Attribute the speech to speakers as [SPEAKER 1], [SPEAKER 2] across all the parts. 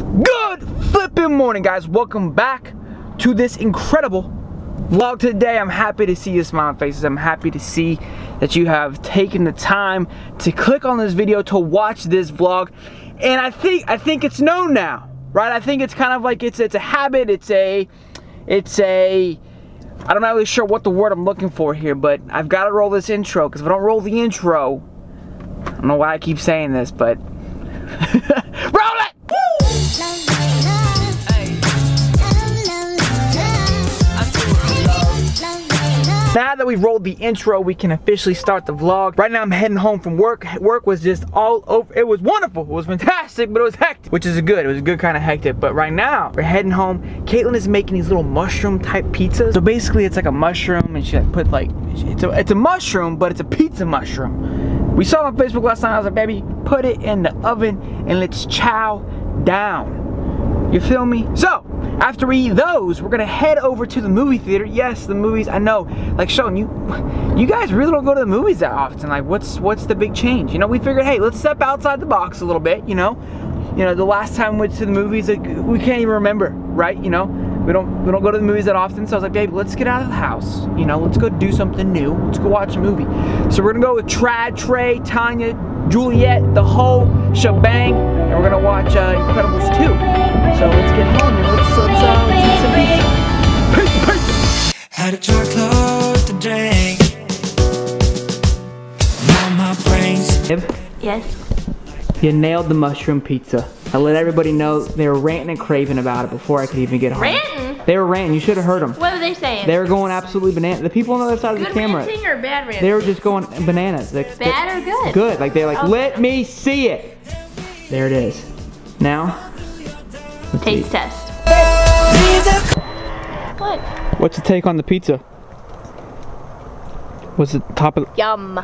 [SPEAKER 1] Good flipping morning, guys. Welcome back to this incredible vlog today. I'm happy to see your smiling faces. I'm happy to see that you have taken the time to click on this video to watch this vlog. And I think it's known now, right? I think it's kind of like it's a habit. I'm not really sure what the word I'm looking for here, but I've got to roll this intro, because if I don't roll the intro, I don't know why I keep saying this, but roll it! Now that we've rolled the intro, we can officially start the vlog. Right now I'm heading home from work. Work was just all over. It was wonderful, it was fantastic, but it was hectic, which is good. It was a good kind of hectic. But right now, we're heading home. Caitlin is making these little mushroom type pizzas. So basically it's like a mushroom, and she like put like, it's a mushroom, but it's a pizza mushroom. We saw it on Facebook last night. I was like, baby, put it in the oven and let's chow down. You feel me? So, after we eat those, we're gonna head over to the movie theater. Yes, the movies, I know. Like, Sean, you guys really don't go to the movies that often. Like, what's the big change? You know, we figured, hey, let's step outside the box a little bit, you know? You know, the last time we went to the movies, like, we can't even remember, right? You know? We don't go to the movies that often, so I was like, babe, let's get out of the house. You know, let's go do something new. Let's go watch a movie. So we're gonna go with Trad, Trey, Tanya, Juliet, the whole shebang, and we're gonna watch Incredibles 2. So let's get home and let's eat some pizza. Pizza.
[SPEAKER 2] Had a chocolate to drink. Now my brains.
[SPEAKER 1] Yes. You nailed the mushroom pizza. I let everybody know. They were ranting and craving about it before I could even get home.
[SPEAKER 3] Ranting?
[SPEAKER 1] They were ranting. You should have heard them.
[SPEAKER 3] What were they saying?
[SPEAKER 1] They were going absolutely bananas. The people on the other side of the camera.
[SPEAKER 3] Good ranting or bad ranting?
[SPEAKER 1] They were just going bananas.
[SPEAKER 3] Bad or good?
[SPEAKER 1] Good. Like, they're like,
[SPEAKER 3] okay.
[SPEAKER 1] Let me see it. There it is. Now,
[SPEAKER 3] taste test. What?
[SPEAKER 1] What's the take on the pizza? What's the top of the...
[SPEAKER 3] Yum.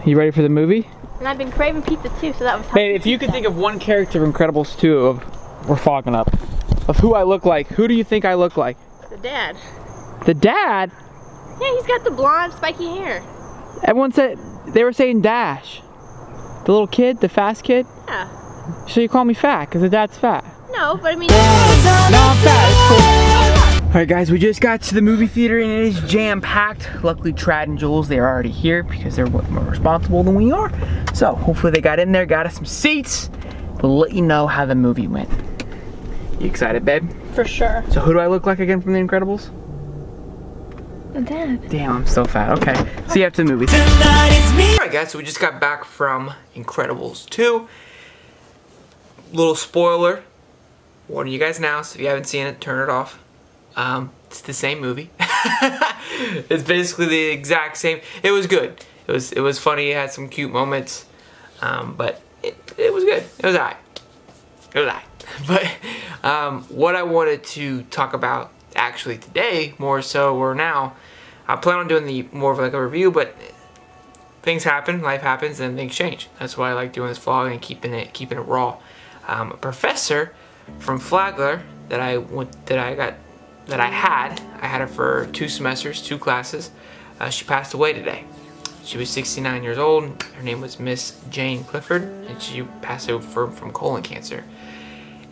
[SPEAKER 1] You ready for the movie?
[SPEAKER 3] And I've been craving pizza too, so that was.
[SPEAKER 1] Babe, if you could think of one character of Incredibles 2 we're fogging up, of who I look like, who do you think I look like?
[SPEAKER 3] The dad.
[SPEAKER 1] The dad?
[SPEAKER 3] Yeah, he's got the blonde, spiky hair.
[SPEAKER 1] Everyone said, they were saying Dash. The little kid, the fast kid?
[SPEAKER 3] Yeah.
[SPEAKER 1] So you call me fat, because the dad's fat.
[SPEAKER 3] No, but I mean.
[SPEAKER 1] No, I'm fat, it's cool. Alright guys, we just got to the movie theater and it is jam-packed. Luckily Trad and Jules, they are already here because they're more responsible than we are. So hopefully they got in there, got us some seats. We'll let you know how the movie went. You excited, babe?
[SPEAKER 3] For sure.
[SPEAKER 1] So who do I look like again from The Incredibles?
[SPEAKER 3] The dad.
[SPEAKER 1] Damn, I'm so fat. Okay, see you after the movie. Alright guys, so we just got back from Incredibles 2. Little spoiler. Warning you guys now, so if you haven't seen it, turn it off. It's the same movie. It's basically the exact same. It was good. It was funny. It had some cute moments, but it was good. It was alright. It was alright. But what I wanted to talk about actually today, more so, or now, I plan on doing more of like a review, but things happen, life happens, and things change. That's why I like doing this vlog and keeping it raw. A professor from Flagler that I had her for 2 semesters, 2 classes. She passed away today. She was 69 years old. Her name was Miss Jane Clifford, and she passed away from colon cancer.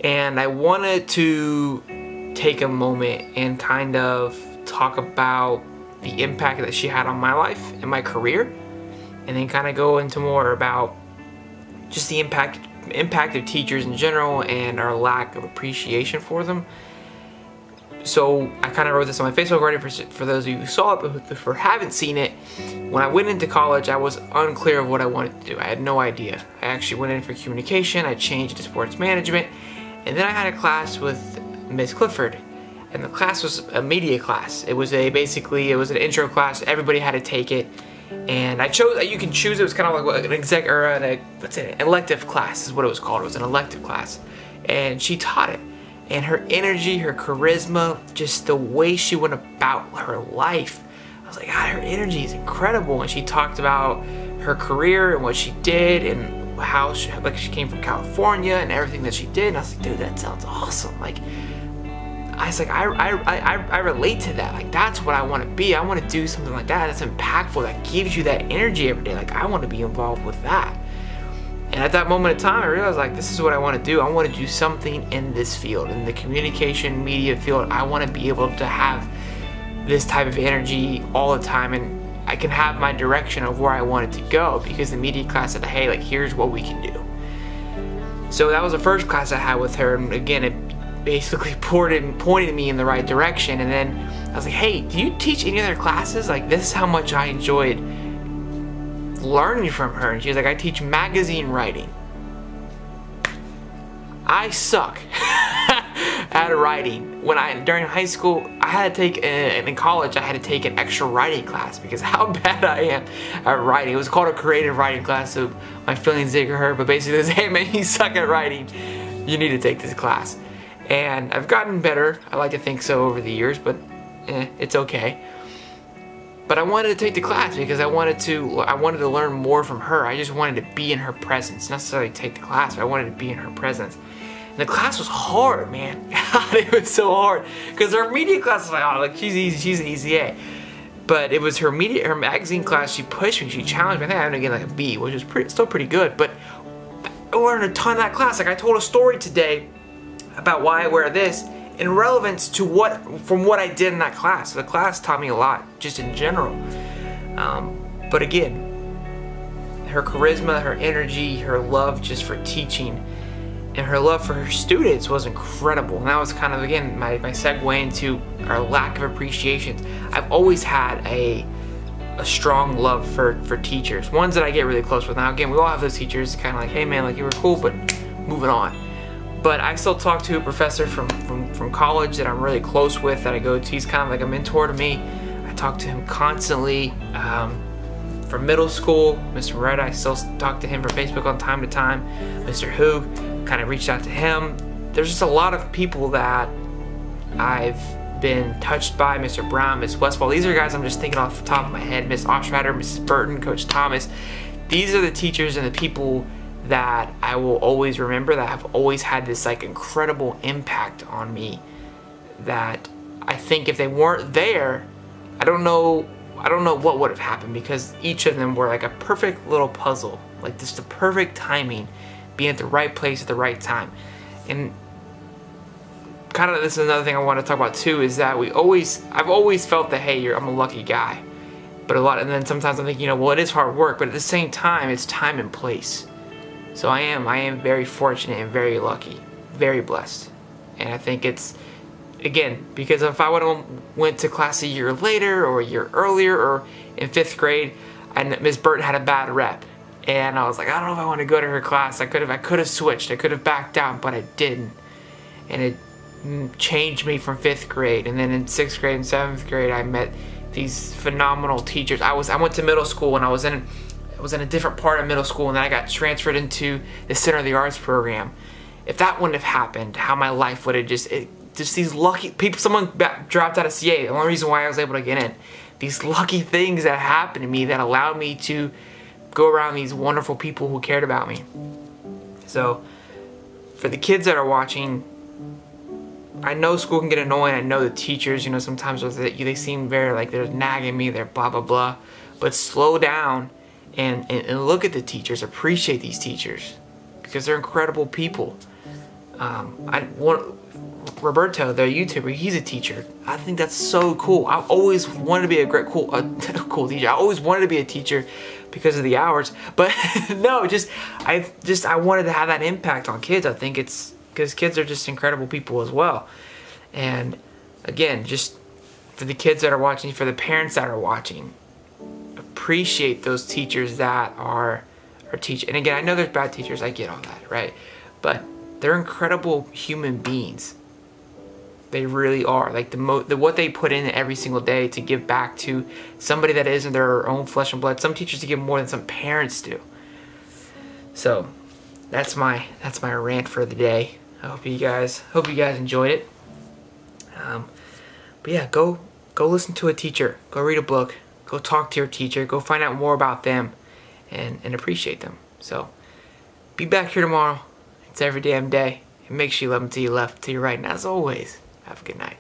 [SPEAKER 1] And I wanted to take a moment and kind of talk about the impact that she had on my life and my career, and then kind of go into more about just the impact of teachers in general and our lack of appreciation for them. So I kind of wrote this on my Facebook already for those of you who saw it, but if you haven't seen it, when I went into college, I was unclear of what I wanted to do. I had no idea. I actually went in for communication, I changed to sports management, and then I had a class with Miss Clifford, and the class was a media class. It was basically an intro class. Everybody had to take it, and I chose. You can choose. It was kind of like an elective class is what it was called. It was an elective class, and she taught it. And her energy, her charisma, just the way she went about her life, I was like, God, her energy is incredible. And she talked about her career and what she did and how she came from California and everything that she did. And I was like, dude, that sounds awesome. Like, I was like, I relate to that. Like, that's what I want to be. I want to do something like that. That's impactful. That gives you that energy every day. Like, I want to be involved with that. And at that moment in time, I realized, like, this is what I want to do. I want to do something in this field, in the communication media field. I want to be able to have this type of energy all the time, and I can have my direction of where I want it to go, because the media class said, hey, like, here's what we can do. So that was the first class I had with her, and again, it basically pointed me in the right direction. And then I was like, hey, do you teach any other classes? Like, this is how much I enjoyed learning from her. And she was like, I teach magazine writing. I suck at writing. During high school, I had to take, and in college, I had to take an extra writing class because how bad I am at writing. It was called a creative writing class, so my feelings didn't hurt, but basically it was, hey man, you suck at writing, you need to take this class. And I've gotten better, I like to think so, over the years, but it's okay. But I wanted to take the class because I wanted to learn more from her. I just wanted to be in her presence, not necessarily take the class, but I wanted to be in her presence. And the class was hard, man. God, it was so hard. Because her media class was like, oh, like, she's easy, she's an easy A. But it was her magazine class, she pushed me, she challenged me. I think I had to get like a B, which was still pretty good. But I learned a ton of that class. Like, I told a story today about why I wear this in relevance to from what I did in that class. So the class taught me a lot, just in general. But again, her charisma, her energy, her love just for teaching, and her love for her students was incredible. And that was kind of, again, my segue into our lack of appreciation. I've always had a strong love for teachers, ones that I get really close with. Now again, we all have those teachers, kind of like, hey man, like, you were cool, but moving on. But I still talk to a professor from college that I'm really close with, that I go to. He's kind of like a mentor to me. I talk to him constantly. From middle school, Mr. Moretta, I still talk to him from Facebook on time to time. Mr. Hoog, kind of reached out to him. There's just a lot of people that I've been touched by. Mr. Brown, Miss Westfall. These are guys I'm just thinking off the top of my head. Miss Ostrader, Mrs. Burton, Coach Thomas. These are the teachers and the people that I will always remember, that have always had this like incredible impact on me, that I think if they weren't there, I don't know what would have happened, because each of them were like a perfect little puzzle, like just the perfect timing, being at the right place at the right time. And kind of, this is another thing I want to talk about too, is that I've always felt that, hey, I'm a lucky guy, but and then sometimes I'm thinking, well, it is hard work, but at the same time, it's time and place. So I am very fortunate and very lucky, very blessed. And I think it's, again, because if I would have went to class a year later or a year earlier or in 5th grade, and Miss Burton had a bad rep, and I was like, I don't know if I want to go to her class. I could have switched. I could have backed out, but I didn't. And it changed me from 5th grade. And then in 6th grade and 7th grade, I met these phenomenal teachers. I went to middle school, and I was in a different part of middle school, and then I got transferred into the Center of the Arts program. If that wouldn't have happened, how my life would have just these lucky people. Someone dropped out of CA. The only reason why I was able to get in. These lucky things that happened to me that allowed me to go around these wonderful people who cared about me. So for the kids that are watching, I know school can get annoying. I know the teachers, sometimes they seem very like they're nagging me, they're blah blah blah. But slow down and look at the teachers. Appreciate these teachers, because they're incredible people. Roberto, the YouTuber, he's a teacher. I think that's so cool. I always wanted to be a cool teacher. I always wanted to be a teacher because of the hours. But no, I wanted to have that impact on kids. I think it's because kids are just incredible people as well. And again, just for the kids that are watching, for the parents that are watching, appreciate those teachers that are teaching. And again, I know there's bad teachers. I get all that, right? But they're incredible human beings. They really are. Like what they put in every single day to give back to somebody that isn't their own flesh and blood. Some teachers give more than some parents do. So that's my rant for the day. I hope you guys enjoyed it. But yeah, go listen to a teacher. Go read a book. Go talk to your teacher. Go find out more about them, and appreciate them. So be back here tomorrow. It's every damn day. And make sure you love them to your left, to your right. And as always, have a good night.